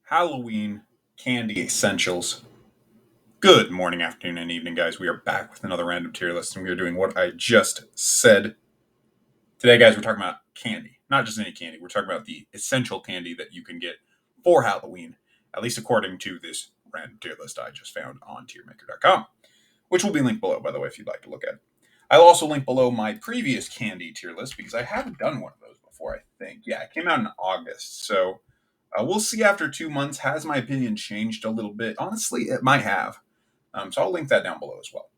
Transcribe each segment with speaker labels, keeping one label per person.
Speaker 1: Halloween candy essentials. Good morning, afternoon, and evening, guys. We are back with another random tier list, and we are doing what I just said. Today, guys, we're talking about candy. Not just any candy. We're talking about the essential candy that you can get for Halloween, at least according to this random tier list I just found on tiermaker.com, which will be linked below, by the way, if you'd like to look at it. I'll also link below my previous candy tier list because I haven't done one of those before, I think. Yeah, it came out in August, so we'll see after 2 months. Has my opinion changed a little bit? Honestly, it might have. So I'll link that down below as well.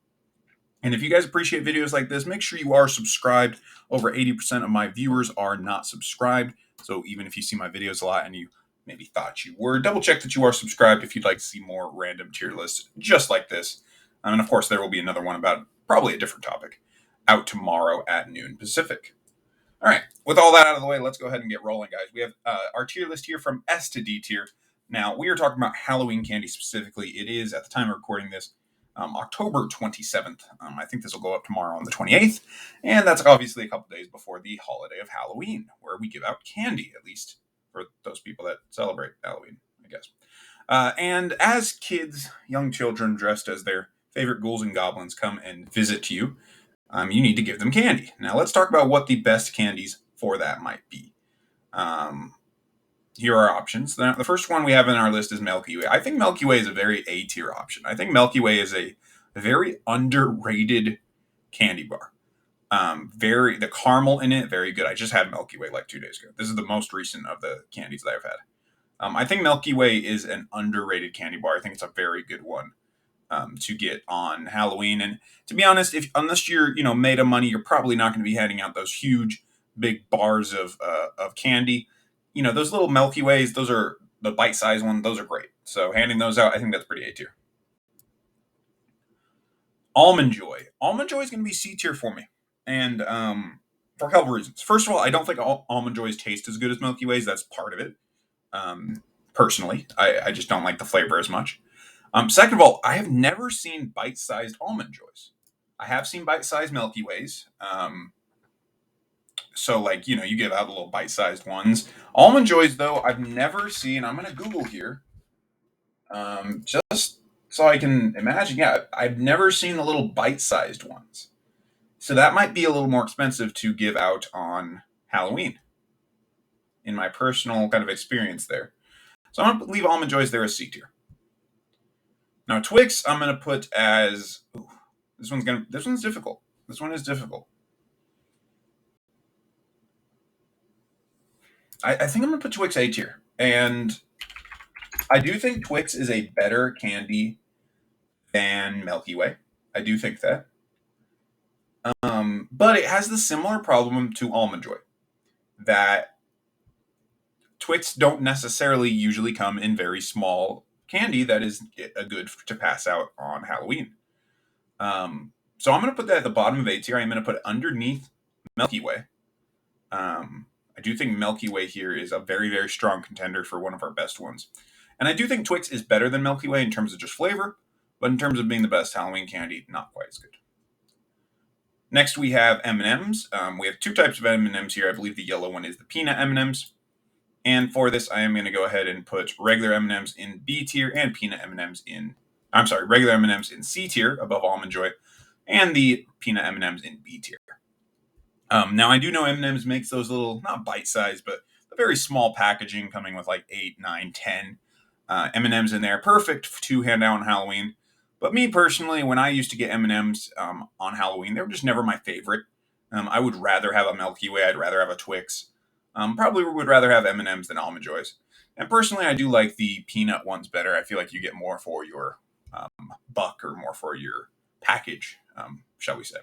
Speaker 1: And if you guys appreciate videos like this, make sure you are subscribed. Over 80% of my viewers are not subscribed. So even if you see my videos a lot and you maybe thought you were, double check that you are subscribed if you'd like to see more random tier lists just like this. And of course, there will be another one about probably a different topic out tomorrow at noon Pacific. All right, with all that out of the way, let's go ahead and get rolling, guys. We have our tier list here from S to D tier. Now, we are talking about Halloween candy specifically. It is, at the time of recording this, October 27th. I think this will go up tomorrow on the 28th. And that's obviously a couple days before the holiday of Halloween, where we give out candy, at least for those people that celebrate Halloween, I guess. And as kids, young children dressed as their favorite ghouls and goblins come and visit you, you need to give them candy. Now, let's talk about what the best candies for that might be. Here are options. The first one we have in our list is Milky Way. I think Milky Way is a very A tier option. I think Milky Way is a very underrated candy bar. The caramel in it, very good. I just had Milky Way like 2 days ago. This is the most recent of the candies that I've had. I think Milky Way is an underrated candy bar. I think it's a very good one to get on Halloween. And to be honest, unless you're made of money, you're probably not going to be handing out those huge, big bars of candy. Those little Milky Ways, those are the bite-sized ones. Those are great. So handing those out, I think that's pretty A tier. Almond Joy. Almond Joy is going to be C tier for me, and for a couple reasons. First of all, I don't think Almond Joys taste as good as Milky Ways. That's part of it. Personally, I just don't like the flavor as much. Second of all, I have never seen bite-sized Almond Joys. I have seen bite-sized Milky Ways. So, you give out the little bite-sized ones. Almond Joys, though, I've never seen. I'm going to Google here. Just so I can imagine. Yeah, I've never seen the little bite-sized ones. So that might be a little more expensive to give out on Halloween, in my personal kind of experience there. So I'm going to leave Almond Joys there as C tier. Now, Twix, I'm going to put as... Ooh, this one's difficult. This one is difficult. I think I'm going to put Twix A tier. And I do think Twix is a better candy than Milky Way. I do think that. But it has the similar problem to Almond Joy, that Twix don't necessarily usually come in very small candy that is a good to pass out on Halloween. So I'm going to put that at the bottom of A tier. I'm going to put it underneath Milky Way. I do think Milky Way here is a very, very strong contender for one of our best ones. And I do think Twix is better than Milky Way in terms of just flavor, but in terms of being the best Halloween candy, not quite as good. Next, we have M&Ms. We have two types of M&Ms here. I believe the yellow one is the peanut M&Ms. And for this, I am going to go ahead and put regular M&Ms in B tier and peanut M&Ms regular M&Ms in C tier above Almond Joy, and the peanut M&Ms in B tier. Now, I do know M&M's makes those little, not bite-sized, but a very small packaging coming with like 8, 9, 10 M&M's in there. Perfect to hand out on Halloween. But me personally, when I used to get M&M's on Halloween, they were just never my favorite. I would rather have a Milky Way. I'd rather have a Twix. Probably would rather have M&M's than Almond Joys. And personally, I do like the peanut ones better. I feel like you get more for your buck or more for your package, shall we say.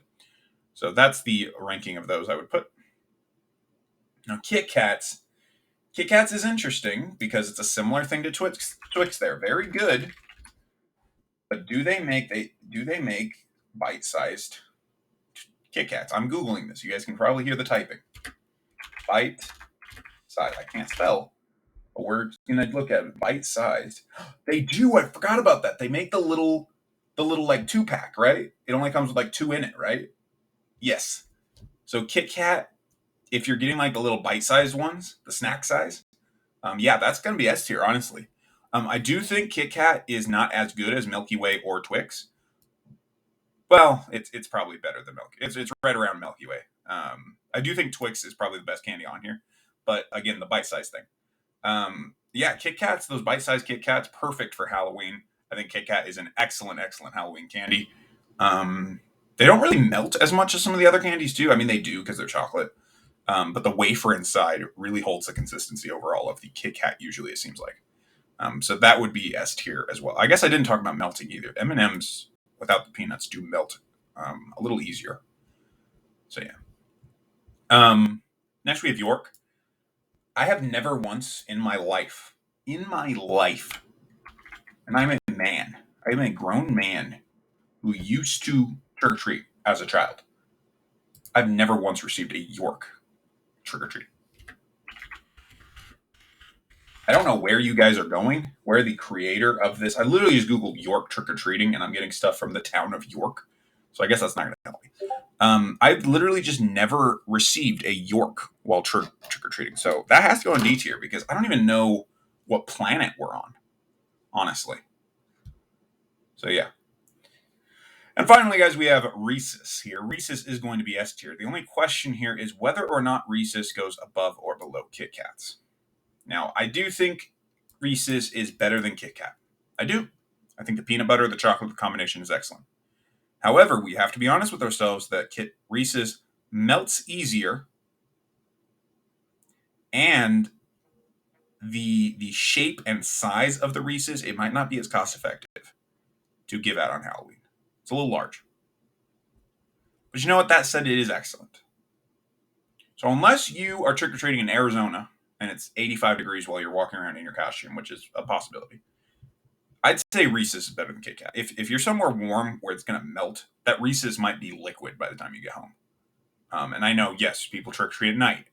Speaker 1: So that's the ranking of those I would put. Now, Kitkats. Kitkats is interesting because it's a similar thing to Twix. They're very good, but do they make bite-sized Kitkats? I'm Googling this. You guys can probably hear the typing. Bite-sized. I can't spell. But we're going to look at it. Bite-sized. They do. I forgot about that. They make the little like 2-pack, right? It only comes with like 2 in it, right? Yes. So Kit Kat, if you're getting like the little bite-sized ones, the snack size, yeah, that's going to be S tier, honestly. I do think Kitkat is not as good as Milky Way or Twix. Well, it's probably better than Milky. It's right around Milky Way. I do think Twix is probably the best candy on here, but again, the bite size thing. Yeah, Kit Kats, those bite sized Kit Kats, perfect for Halloween. I think Kit Kat is an excellent, excellent Halloween candy. They don't really melt as much as some of the other candies do. I mean, they do because they're chocolate. But the wafer inside really holds the consistency overall of the Kit Kat. Usually, it seems like. So that would be S tier as well. I guess I didn't talk about melting either. M&Ms without the peanuts do melt a little easier. So yeah. Next we have York. I have never once in my life, and I'm a man, I am a grown man who used to trick or treat as a child. I've never once received a York trick or treat. I don't know where you guys are going, where the creator of this. I literally just Googled York trick or treating, and I'm getting stuff from the town of York. So I guess that's not going to help me. I've literally just never received a York while trick or treating. So that has to go on D tier because I don't even know what planet we're on, honestly. So yeah. And finally, guys, we have Reese's here. Reese's is going to be S tier. The only question here is whether or not Reese's goes above or below Kit Kats. Now, I do think Reese's is better than Kit Kat. I do. I think the peanut butter, the chocolate combination is excellent. However, we have to be honest with ourselves that Reese's melts easier, and the shape and size of the Reese's, it might not be as cost effective to give out on Halloween. It's a little large. But you know what? That said, it is excellent. So unless you are trick-or-treating in Arizona and it's 85 degrees while you're walking around in your costume, which is a possibility, I'd say Reese's is better than Kit Kat. If you're somewhere warm where it's going to melt, that Reese's might be liquid by the time you get home. And I know, yes, people trick-or-treat at night,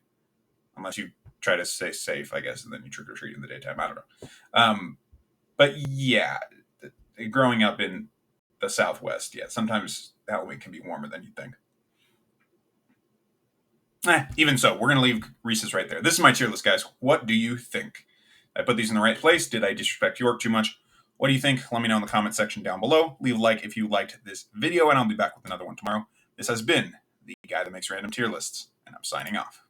Speaker 1: unless you try to stay safe, I guess, and then you trick-or-treat in the daytime. I don't know. But yeah, growing up in the Southwest, yeah, sometimes Halloween can be warmer than you'd think. Even so, we're going to leave Reese's right there. This is my tier list, guys. What do you think? I put these in the right place? Did I disrespect York too much? What do you think? Let me know in the comment section down below. Leave a like if you liked this video, and I'll be back with another one tomorrow. This has been the guy that makes random tier lists, and I'm signing off.